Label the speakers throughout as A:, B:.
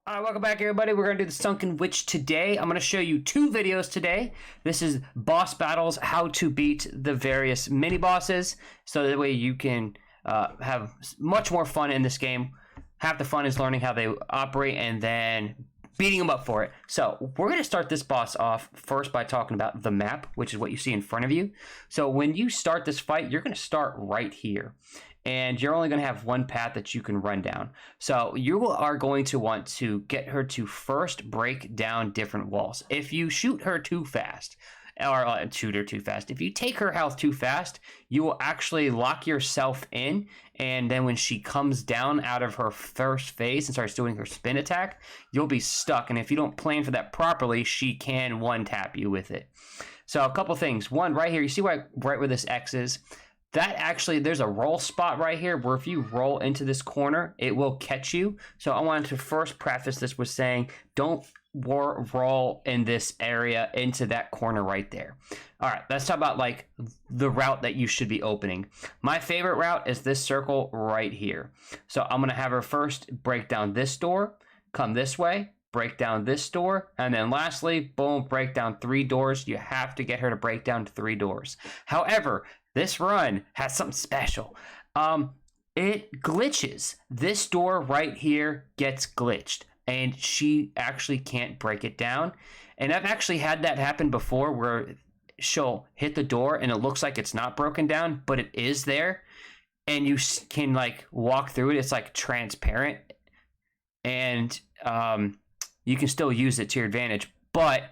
A: All right, welcome back, everybody. We're going to do the Sunken Witch today. I'm going to show you two videos today. This is boss battles, how to beat the various mini-bosses, so that way you can have much more fun in this game. Half the fun is learning how they operate and then beating them up for it. So we're going to start this boss off first by talking about the map, which is what you see in front of you. So when you start this fight, you're going to start right here. And you're only going to have one path that you can run down. So you are going to want to get her to first break down different walls. If you shoot her too fast, or shoot her too fast, if you take her health too fast, you will actually lock yourself in. And then when she comes down out of her first phase and starts doing her spin attack, you'll be stuck. And if you don't plan for that properly, she can one-tap you with it. So a couple things. One, right here, you see right where this X is? That actually, there's a roll spot right here where if you roll into this corner, it will catch you. So I wanted to first preface this with saying, don't roll in this area into that corner right there. All right, let's talk about like the route that you should be opening. My favorite route is this circle right here. So I'm going to have her first break down this door, come this way, break down this door, and then lastly, boom, break down 3 doors. You have to get her to break down 3 doors. However, this run has something special. It glitches. This door right here gets glitched, and she actually can't break it down. And I've actually had that happen before where she'll hit the door and it looks like it's not broken down, but it is there. And you can like walk through it. It's like transparent. And you can still use it to your advantage, but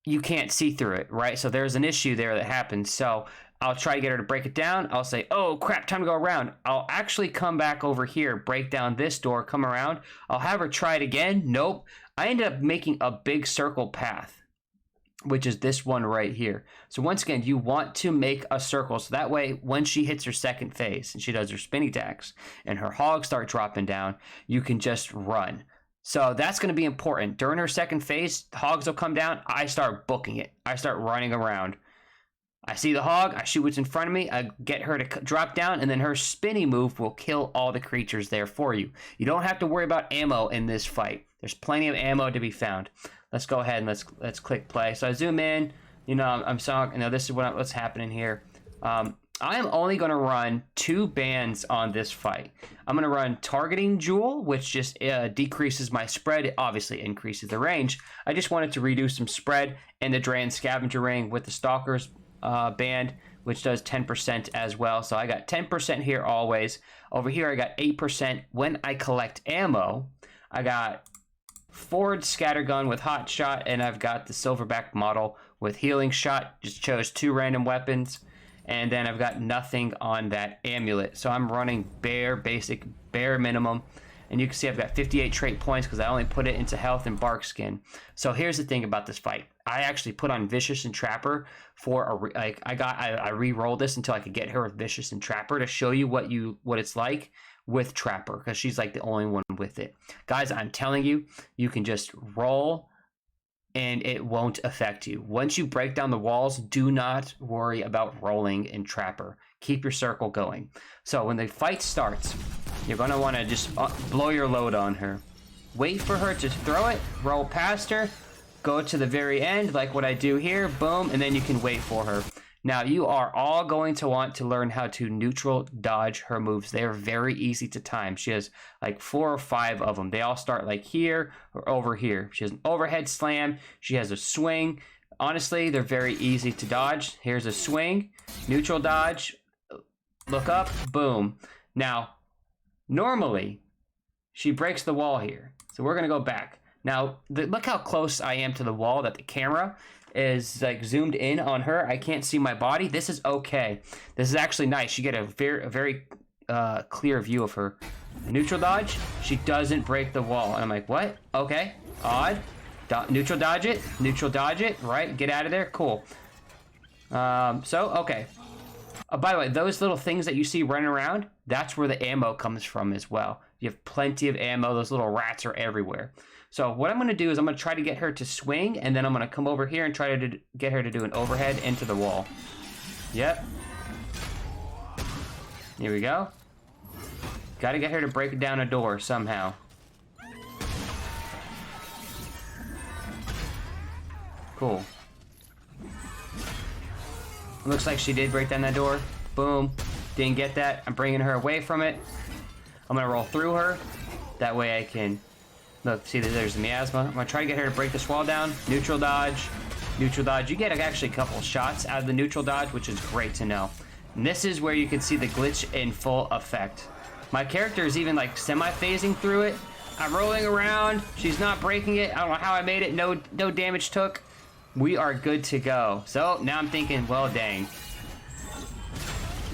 A: you can't see through it, right? So there's an issue there that happens. So I'll try to get her to break it down. I'll say, oh, crap, time to go around. I'll actually come back over here, break down this door, come around. I'll have her try it again. Nope. I ended up making a big circle path, which is this one right here. So once again, you want to make a circle. So that way, when she hits her second phase and she does her spin attacks and her hogs start dropping down, you can just run. So that's going to be important. During her second phase, hogs will come down. I start booking it. I start running around. I see the hog, I shoot what's in front of me, I get her to drop down, and then her spinny move will kill all the creatures there for you. You don't have to worry about ammo in this fight. There's plenty of ammo to be found. Let's go ahead and let's click play. So I zoom in, I'm sorry, this is what's happening here. I am only going to run 2 bands on this fight. I'm going to run Targeting Jewel, which just decreases my spread. It obviously increases the range. I just wanted to reduce some spread, and the Drain Scavenger Ring with the Stalkers band, which does 10% as well. So I got 10% here always. Over here I got 8% when I collect ammo. I got Forward Scattergun with Hot Shot, and I've got the Silverback model with Healing Shot. Just chose 2 random weapons, and then I've got nothing on that amulet. So I'm running basic bare minimum. And you can see I've got 58 trait points because I only put it into health and bark skin. So here's the thing about this fight. I actually put on Vicious and Trapper for I re-rolled this until I could get her with Vicious and Trapper to show you what it's like with Trapper, because she's like the only one with it. Guys, I'm telling you, you can just roll and it won't affect you. Once you break down the walls, do not worry about rolling in Trapper. Keep your circle going. So when the fight starts, you're going to want to just blow your load on her. Wait for her to throw it, roll past her, go to the very end, like what I do here, boom, and then you can wait for her. Now, you are all going to want to learn how to neutral dodge her moves. They are very easy to time. She has like 4 or 5 of them. They all start like here or over here. She has an overhead slam. She has a swing. Honestly, they're very easy to dodge. Here's a swing, neutral dodge, look up, boom. Now, normally, she breaks the wall here. So we're going to go back. Now, look how close I am to the wall that the camera is like zoomed in on her. I can't see my body. This is okay. This is actually nice. You get a very clear view of her. Neutral dodge. She doesn't break the wall. And I'm like, what? Okay. Odd. Neutral dodge it. Neutral dodge it. Right. Get out of there. Cool. Okay. By the way, those little things that you see running around, that's where the ammo comes from as well. You have plenty of ammo. Those little rats are everywhere. So what I'm going to do is I'm going to try to get her to swing, and then I'm going to come over here and try to get her to do an overhead into the wall. Yep. Here we go. Got to get her to break down a door somehow. Cool. Looks like she did break down that door. Boom. Didn't get that. I'm bringing her away from it. I'm gonna roll through her. That way I can... Look, see, there's the miasma. I'm gonna try to get her to break this wall down. Neutral dodge. Neutral dodge. You get actually a couple shots out of the neutral dodge, which is great to know. And this is where you can see the glitch in full effect. My character is even like semi-phasing through it. I'm rolling around. She's not breaking it. I don't know how I made it. No damage took. We are good to go. So now I'm thinking, well, dang.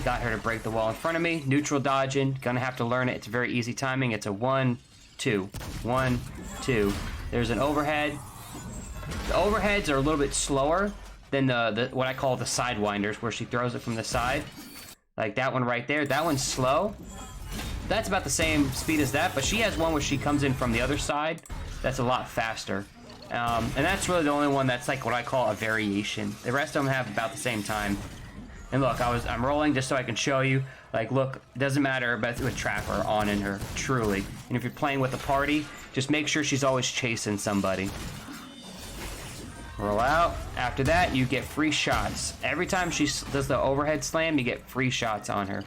A: Got her to break the wall in front of me. Neutral dodging. Gonna have to learn it. It's very easy timing. It's a 1, 2. 1, 2. There's an overhead. The overheads are a little bit slower than the what I call the sidewinders, where she throws it from the side. Like that one right there. That one's slow. That's about the same speed as that, but she has one where she comes in from the other side. That's a lot faster. And that's really the only one that's like what I call a variation. The rest of them have about the same time. And look, I'm rolling just so I can show you. Like, look, it doesn't matter about with Trapper on in her, truly. And if you're playing with a party, just make sure she's always chasing somebody. Roll out. After that, you get free shots. Every time she does the overhead slam, you get free shots on her.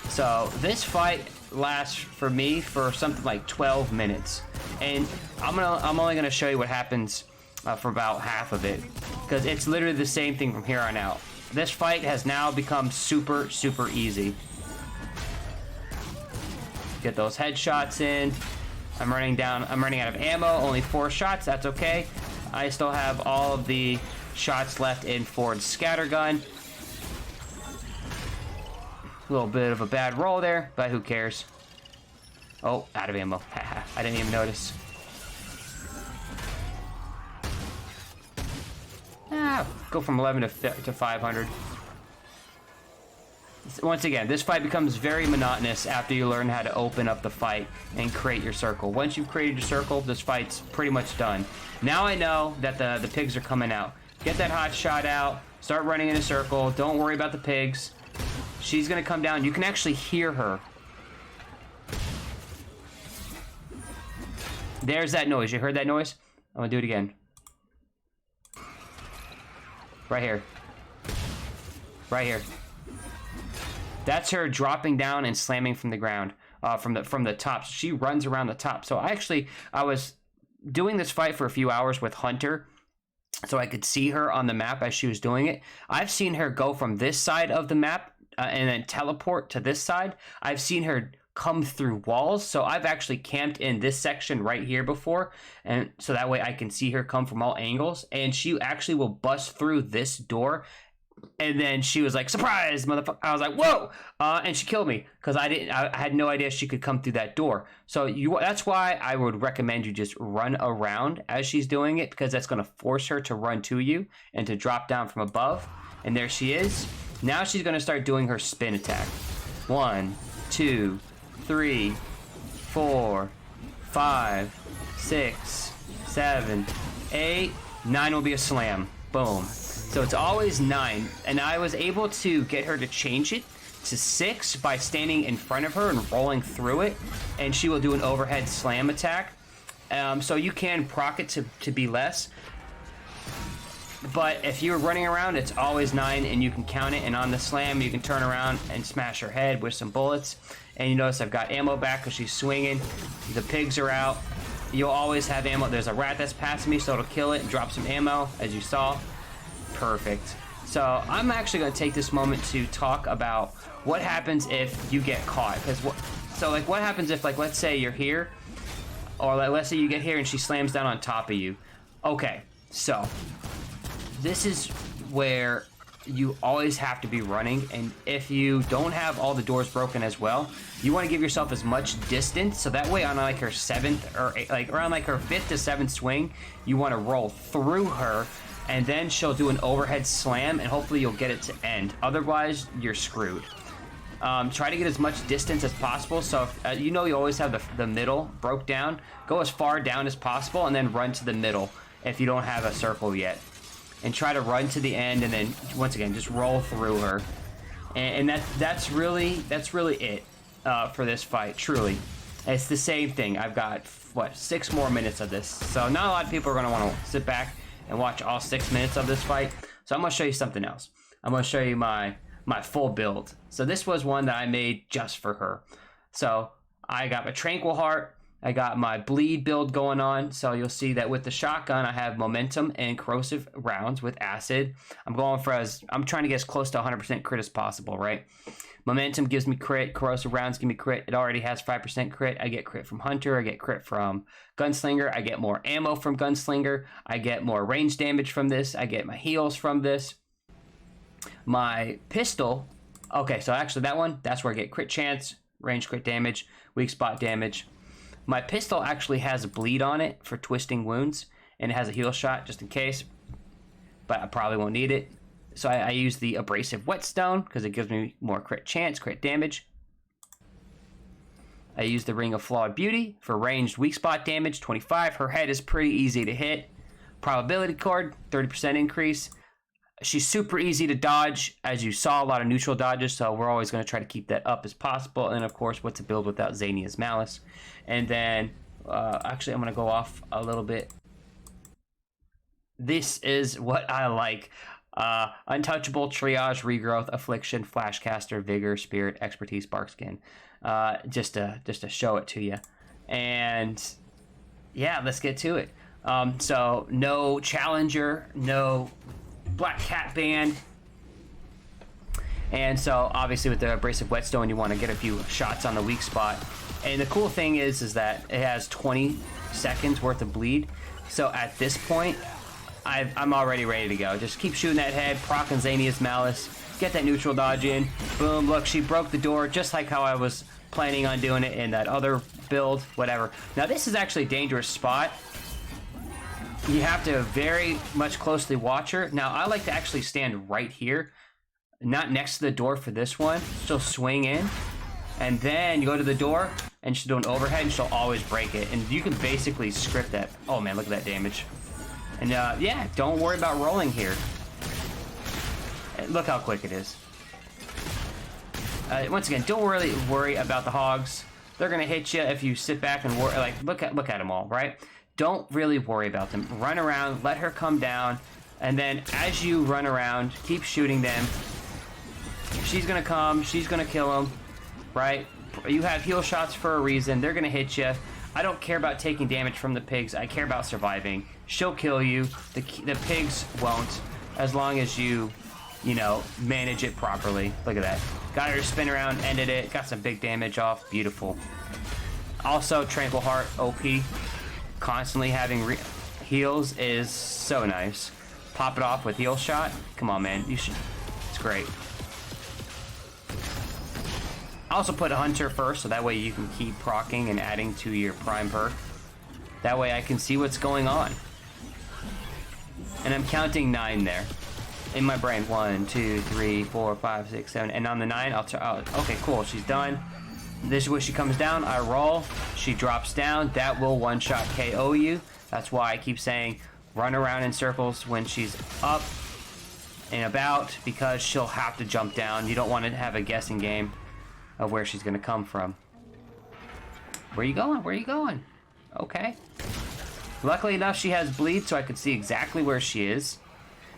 A: So this fight lasts for me for something like 12 minutes. And I'm only gonna show you what happens for about half of it, because it's literally the same thing from here on out. This fight has now become super, super easy. Get those headshots in. I'm running out of ammo, only 4 shots, that's okay. I still have all of the shots left in Ford's scattergun. A little bit of a bad roll there, but who cares? Oh, out of ammo. I didn't even notice. Go from 11 to 500. Once again, this fight becomes very monotonous after you learn how to open up the fight and create your circle. Once you've created your circle, this fight's pretty much done. Now I know that the pigs are coming out. Get that hot shot out. Start running in a circle. Don't worry about the pigs. She's gonna come down. You can actually hear her. There's that noise. You heard that noise? I'm gonna do it again. Right here. Right here. That's her dropping down and slamming from the ground, from the top. She runs around the top. So I was doing this fight for a few hours with Hunter, so I could see her on the map as she was doing it. I've seen her go from this side of the map and then teleport to this side. I've seen her come through walls, so I've actually camped in this section right here before, and so that way I can see her come from all angles, and she actually will bust through this door. And then she was like, surprise, motherfucker. I was like, whoa! And she killed me because I had no idea she could come through that door. So that's why I would recommend you just run around as she's doing it, because that's going to force her to run to you and to drop down from above. And there she is. Now she's going to start doing her spin attack. 1, 2, 3, 4, 5, 6, 7, 8, 9 will be a slam. Boom. So it's always 9, and I was able to get her to change it to 6 by standing in front of her and rolling through it, and she will do an overhead slam attack. So you can proc it to be less, but if you're running around, it's always 9, and you can count it, and on the slam, you can turn around and smash her head with some bullets. And you notice I've got ammo back because she's swinging. The pigs are out. You'll always have ammo. There's a rat that's passing me, so it'll kill it and drop some ammo, as you saw. Perfect. So I'm actually going to take this moment to talk about what happens if you get caught. What happens if, like, let's say you're here, or let's say you get here and she slams down on top of you. Okay, so this is where you always have to be running, and if you don't have all the doors broken as well, you want to give yourself as much distance, so that way on like her 7th or like around like her 5th to 7th swing, you want to roll through her, and then she'll do an overhead slam, and hopefully you'll get it to end. Otherwise, you're screwed. Try to get as much distance as possible, so if, you always have the middle broke down. Go as far down as possible, and then run to the middle if you don't have a circle yet. And try to run to the end, and then, once again, just roll through her. And that's really it for this fight, truly. It's the same thing. I've got, 6 more minutes of this. So not a lot of people are going to want to sit back and watch all 6 minutes of this fight. So I'm gonna show you something else. I'm gonna show you my full build. So this was one that I made just for her. So I got my Tranquil Heart, I got my bleed build going on. So you'll see that with the shotgun, I have momentum and corrosive rounds with acid. I'm trying to get as close to 100% crit as possible, right? Momentum gives me crit, corrosive rounds give me crit. It already has 5% crit. I get crit from Hunter, I get crit from Gunslinger, I get more ammo from Gunslinger, I get more range damage from this, I get my heals from this. My pistol, okay, so actually that one, that's where I get crit chance, range crit damage, weak spot damage. My pistol actually has a bleed on it for twisting wounds, and it has a heal shot just in case, but I probably won't need it. So I use the abrasive whetstone because it gives me more crit chance, crit damage. I use the ring of flawed beauty for ranged weak spot damage, 25. Her head is pretty easy to hit. Probability cord, 30% increase. She's super easy to dodge, as you saw, a lot of neutral dodges, so we're always going to try to keep that up as possible. And of course, what to build without Xania's Malice. And then, actually, I'm going to go off a little bit. This is what I like. Untouchable, Triage, Regrowth, Affliction, Flashcaster, Vigor, Spirit, Expertise, Barkskin. Just to show it to you. And yeah, let's get to it. So no Challenger, no Black Cat Band. And so obviously with the abrasive whetstone, you want to get a few shots on the weak spot. And the cool thing is that it has 20 seconds worth of bleed. So at this point, I'm already ready to go. Just keep shooting that head, proc and Xania's Malice, get that neutral dodge in. Boom, look, she broke the door just like how I was planning on doing it in that other build, whatever. Now this is actually a dangerous spot. You have to very much closely watch her. Now I like to actually stand right here, not next to the door for this one. She'll swing in, and then you go to the door, and she'll do an overhead, and she'll always break it. And you can basically script that. Oh man, look at that damage. And yeah, don't worry about rolling here. Look how quick it is. Once again, don't really worry about the hogs. They're gonna hit you if you sit back and worry. Like look at them all, right? Don't really worry about them. Run around, let her come down, and then as you run around, keep shooting them. She's gonna come. She's gonna kill them, right? You have heal shots for a reason. They're gonna hit you. I don't care about taking damage from the pigs. I care about surviving. She'll kill you. The pigs won't, as long as you know, manage it properly. Look at that. Got her to spin around, ended it. Got some big damage off. Beautiful. Also, Tranquil Heart, OP. Constantly having heals is so nice. Pop it off with heal shot. Come on, man. You should. It's great. I also put a Hunter first, so that way you can keep proccing and adding to your prime perk. That way I can see what's going on. And I'm counting 9 there. In my brain. 1, 2, 3, 4, 5, 6, 7. And on the 9, okay, cool. She's done. This is where she comes down. I roll. She drops down. That will one-shot KO you. That's why I keep saying run around in circles when she's up and about, because she'll have to jump down. You don't want to have a guessing game of where she's going to come from. Where are you going? Where are you going? Okay. Luckily enough, she has bleed, so I can see exactly where she is.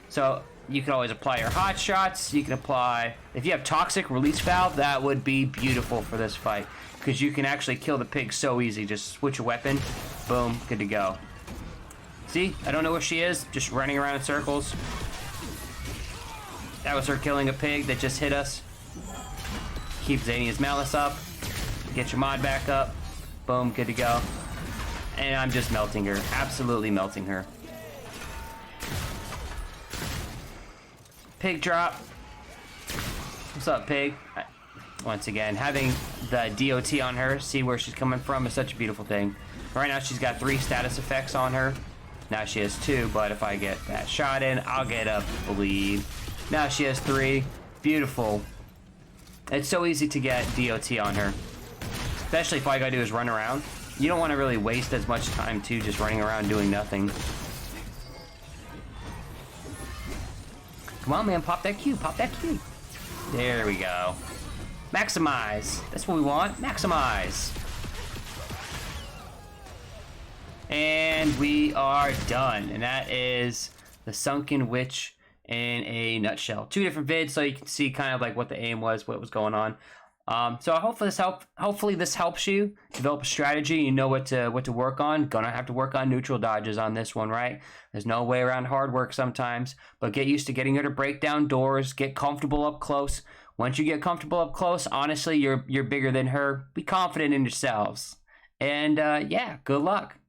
A: So you can always apply your hot shots. You can apply, if you have toxic release valve, that would be beautiful for this fight, because you can actually kill the pig so easy. Just switch a weapon, boom, good to go. See, I don't know where she is, just running around in circles. That was her killing a pig that just hit us. Keep Xania's Malice up, get your mod back up, boom, good to go. And I'm just melting her, absolutely melting her. Pig drop. What's up, pig? Once again, having the DOT on her, see where she's coming from, is such a beautiful thing. Right now she's got 3 status effects on her. Now she has 2, but if I get that shot in, I'll get a bleed. Now she has 3. Beautiful. It's so easy to get DOT on her, especially if all you gotta do is run around. You don't want to really waste as much time too, just running around doing nothing. Come on, man, pop that Q, pop that Q. There we go. Maximize. That's what we want. Maximize. And And we are done. And that is the Sunken Witch in a nutshell. 2 different vids, so you can see kind of like what the aim was, what was going on. So hopefully this helps you develop a strategy. You know what to work on. Gonna have to work on neutral dodges on this one, right? There's no way around hard work sometimes, but get used to getting her to break down doors, get comfortable up close. Once you get comfortable up close, honestly, you're bigger than her. Be confident in yourselves. And yeah, good luck.